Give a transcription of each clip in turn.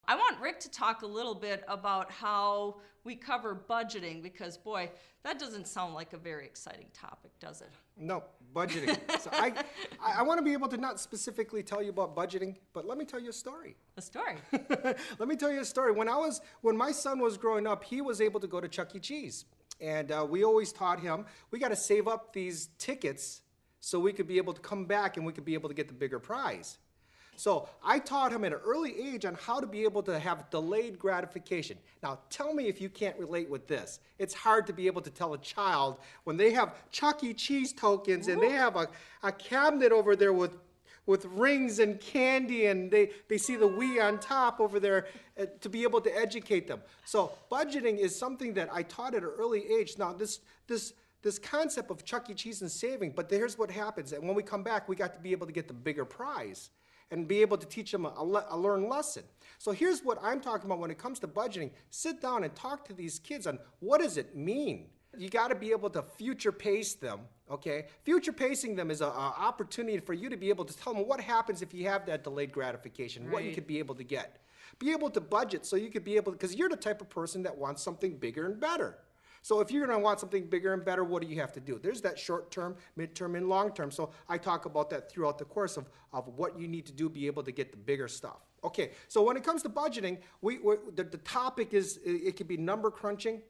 I want Rick to talk a little bit about how we cover budgeting because, boy, that doesn't sound like a very exciting topic, does it? No, budgeting. So I want to be able to not specifically tell you about budgeting, but let me tell you a story. A story. Let me tell you a story. When my son was growing up, he was able to go to Chuck E. Cheese. And we always taught him, we got to save up these tickets so we could be able to come back and we could be able to get the bigger prize. So I taught him at an early age on how to be able to have delayed gratification. Now tell me if you can't relate with this. It's hard to be able to tell a child when they have Chuck E. Cheese tokens and they have a cabinet over there with rings and candy and they see the Wii on top over there to be able to educate them. So budgeting is something that I taught at an early age. Now this concept of Chuck E. Cheese and saving, but here's what happens. And when we come back, we got to be able to get the bigger prize and be able to teach them a learned lesson. So here's what I'm talking about when it comes to budgeting. Sit down and talk to these kids on what does it mean. You got to be able to future pace them, okay? Future pacing them is an opportunity for you to be able to tell them what happens if you have that delayed gratification, what you could be able to get. Be able to budget so you could be able to, because you're the type of person that wants something bigger and better. So if you're going to want something bigger and better, what do you have to do? There's that short term, mid-term, and long term. So I talk about that throughout the course of what you need to do to be able to get the bigger stuff. Okay, so when it comes to budgeting, the topic is, it could be number crunching,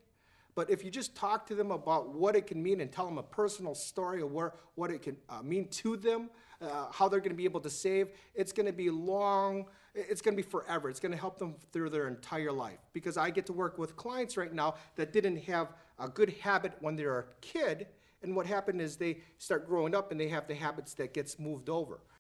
but if you just talk to them about what it can mean and tell them a personal story of what it can mean to them, how they're going to be able to save, it's going to be long, it's going to be forever. It's going to help them through their entire life. Because I get to work with clients right now that didn't have a good habit when they were a kid, and what happened is they start growing up and they have the habits that gets moved over.